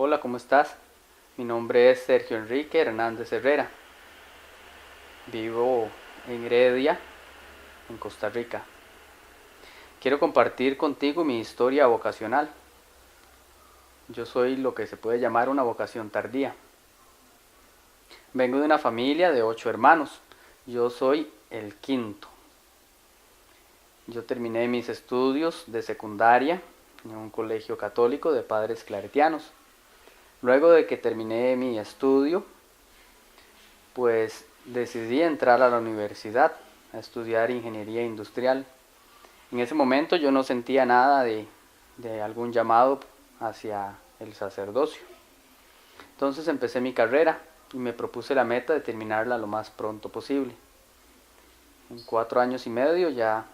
Hola, ¿cómo estás? Mi nombre es Sergio Enrique Hernández Herrera. Vivo en Heredia, en Costa Rica. Quiero compartir contigo mi historia vocacional. Yo soy lo que se puede llamar una vocación tardía. Vengo de una familia de 8 hermanos. Yo soy el quinto. Yo terminé mis estudios de secundaria en un colegio católico de padres claretianos. Luego de que terminé mi estudio, pues decidí entrar a la universidad a estudiar ingeniería industrial. En ese momento yo no sentía nada de algún llamado hacia el sacerdocio. Entonces empecé mi carrera y me propuse la meta de terminarla lo más pronto posible. En 4 años y medio ya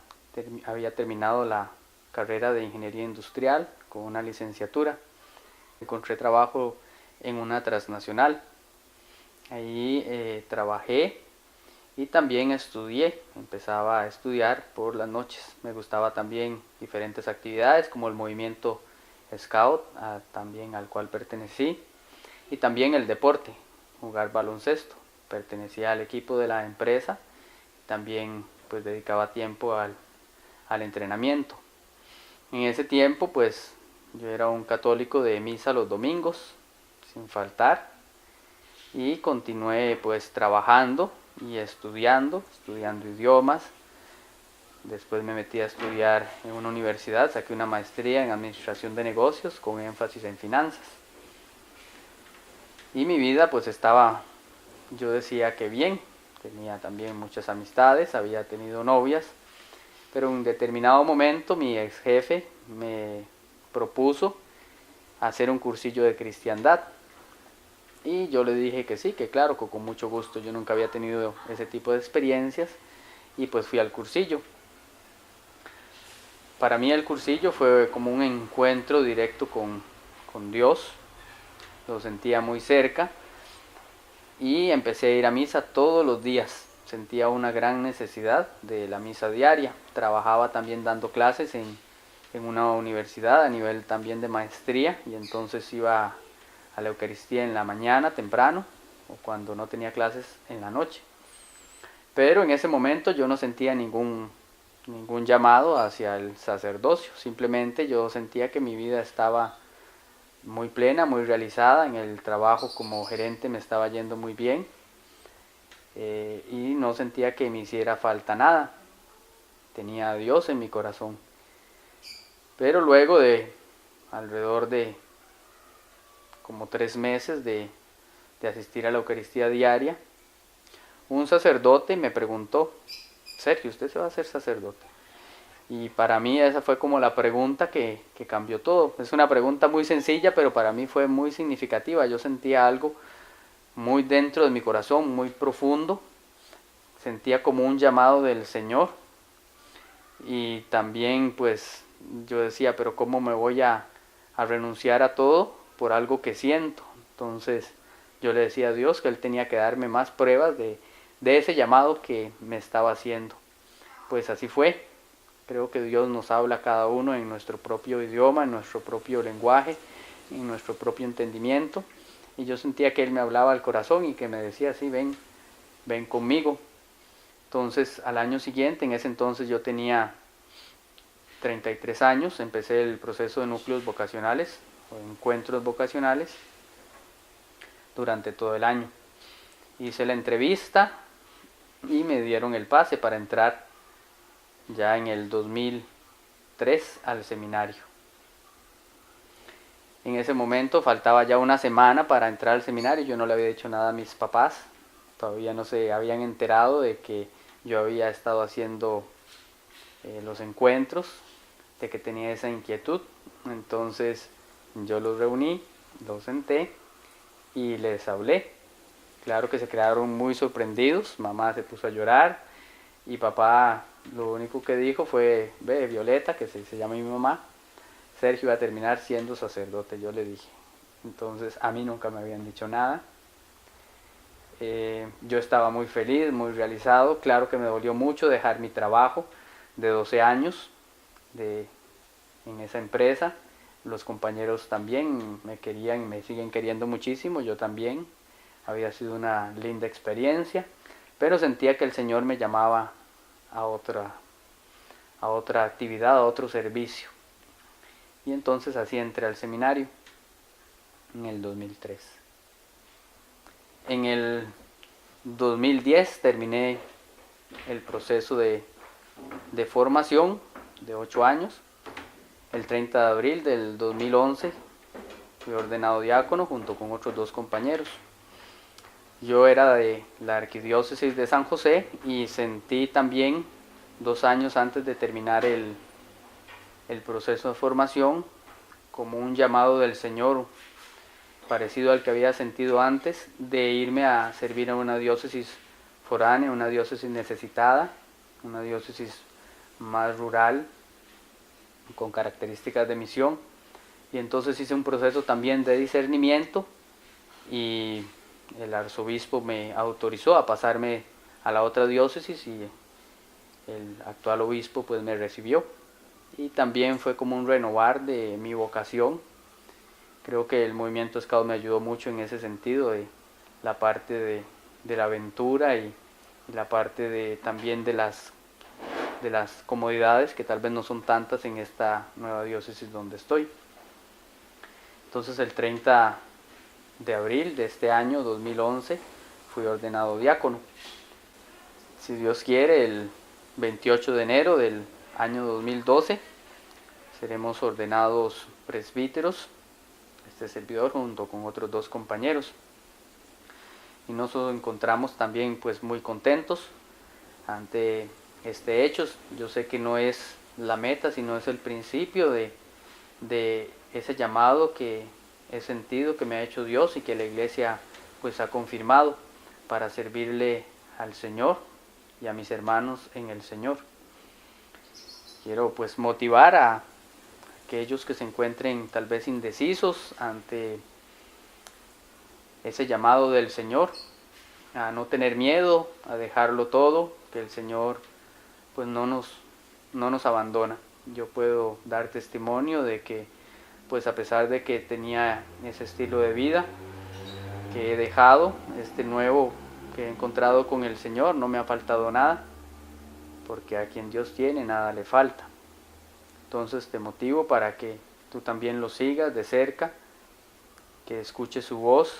había terminado la carrera de ingeniería industrial con una licenciatura. Encontré trabajo en una transnacional. Ahí trabajé y también estudié. Empezaba a estudiar por las noches. Me gustaba también diferentes actividades como el movimiento Scout, también al cual pertenecí, y también el deporte, jugar baloncesto. Pertenecía al equipo de la empresa. También pues dedicaba tiempo al entrenamiento. En ese tiempo pues yo era un católico de misa los domingos, sin faltar, y continué pues trabajando y estudiando idiomas. Después me metí a estudiar en una universidad, saqué una maestría en administración de negocios con énfasis en finanzas. Y mi vida pues estaba, yo decía que bien, tenía también muchas amistades, había tenido novias, pero en un determinado momento mi ex jefe me propuso hacer un cursillo de cristiandad. Y yo le dije que sí, que claro, que con mucho gusto. Yo nunca había tenido ese tipo de experiencias y pues fui al cursillo. Para mí el cursillo fue como un encuentro directo con Dios. Lo sentía muy cerca y empecé a ir a misa todos los días. Sentía una gran necesidad de la misa diaria. Trabajaba también dando clases en una universidad a nivel también de maestría, y entonces iba a la Eucaristía en la mañana temprano, o cuando no tenía clases en la noche. Pero en ese momento yo no sentía ningún llamado hacia el sacerdocio. Simplemente yo sentía que mi vida estaba muy plena, muy realizada. En el trabajo como gerente me estaba yendo muy bien, y no sentía que me hiciera falta nada. Tenía a Dios en mi corazón. Pero luego de alrededor de como 3 meses de asistir a la Eucaristía diaria, un sacerdote me preguntó: Sergio, ¿usted se va a hacer sacerdote? Y para mí esa fue como la pregunta que cambió todo. Es una pregunta muy sencilla, pero para mí fue muy significativa. Yo sentía algo muy dentro de mi corazón, muy profundo. Sentía como un llamado del Señor. Y también pues yo decía, pero ¿cómo me voy a renunciar a todo por algo que siento? Entonces yo le decía a Dios que Él tenía que darme más pruebas de ese llamado que me estaba haciendo. Pues así fue. Creo que Dios nos habla a cada uno en nuestro propio idioma, en nuestro propio lenguaje, en nuestro propio entendimiento. Y yo sentía que Él me hablaba al corazón y que me decía: sí, ven conmigo. Entonces al año siguiente, en ese entonces yo tenía 33 años, empecé el proceso de núcleos vocacionales o encuentros vocacionales durante todo el año. Hice la entrevista y me dieron el pase para entrar ya en el 2003 al seminario. En ese momento faltaba ya una semana para entrar al seminario. Yo no le había dicho nada a mis papás, todavía no se habían enterado de que yo había estado haciendo los encuentros, de que tenía esa inquietud. Entonces yo los reuní, los senté y les hablé. Claro que se quedaron muy sorprendidos. Mamá se puso a llorar y papá lo único que dijo fue: ve, Violeta, que se llama mi mamá, Sergio va a terminar siendo sacerdote. Yo le dije. Entonces a mí nunca me habían dicho nada. Yo estaba muy feliz, muy realizado. Claro que me dolió mucho dejar mi trabajo de 12 años en esa empresa. Los compañeros también me querían, me siguen queriendo muchísimo, yo también. Había sido una linda experiencia, pero sentía que el Señor me llamaba a otra actividad, a otro servicio. Y entonces así entré al seminario en el 2003. En el 2010 terminé el proceso de formación de 8 años. El 30 de abril del 2011 fui ordenado diácono junto con otros 2 compañeros. Yo era de la arquidiócesis de San José y sentí también 2 años antes de terminar el proceso de formación como un llamado del Señor parecido al que había sentido antes, de irme a servir a una diócesis foránea, una diócesis necesitada, una diócesis más rural, con características de misión. Y entonces hice un proceso también de discernimiento y el arzobispo me autorizó a pasarme a la otra diócesis y el actual obispo pues me recibió. Y también fue como un renovar de mi vocación. Creo que el movimiento Scout me ayudó mucho en ese sentido, de la parte de la aventura y la parte también de las comodidades, que tal vez no son tantas en esta nueva diócesis donde estoy. Entonces el 30 de abril de este año 2011 fui ordenado diácono. Si Dios quiere, el 28 de enero del año 2012 seremos ordenados presbíteros, este servidor junto con otros 2 compañeros. Y nos encontramos también pues muy contentos ante este hecho. Yo sé que no es la meta, sino es el principio de ese llamado que he sentido, que me ha hecho Dios y que la Iglesia pues ha confirmado para servirle al Señor y a mis hermanos en el Señor. Quiero pues motivar a aquellos que se encuentren tal vez indecisos ante ese llamado del Señor, a no tener miedo, a dejarlo todo, que el Señor pues no nos abandona. Yo puedo dar testimonio de que pues a pesar de que tenía ese estilo de vida que he dejado, este nuevo que he encontrado con el Señor, no me ha faltado nada, porque a quien Dios tiene nada le falta. Entonces te motivo para que tú también lo sigas de cerca, que escuches su voz,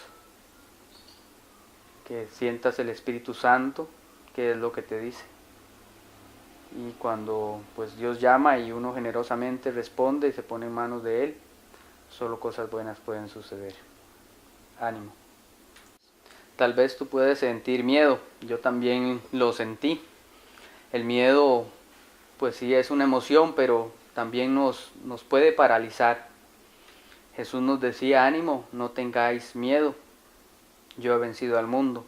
que sientas el Espíritu Santo, que es lo que te dice. Y cuando pues Dios llama y uno generosamente responde y se pone en manos de Él, solo cosas buenas pueden suceder. Ánimo. Tal vez tú puedes sentir miedo, yo también lo sentí. El miedo pues sí es una emoción, pero también nos puede paralizar. Jesús nos decía: ánimo, no tengáis miedo, yo he vencido al mundo.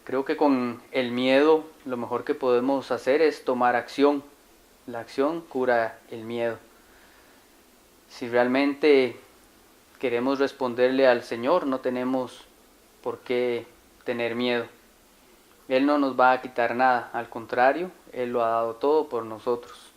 Creo que con el miedo lo mejor que podemos hacer es tomar acción. La acción cura el miedo. Si realmente queremos responderle al Señor, no tenemos por qué tener miedo. Él no nos va a quitar nada, al contrario, Él lo ha dado todo por nosotros.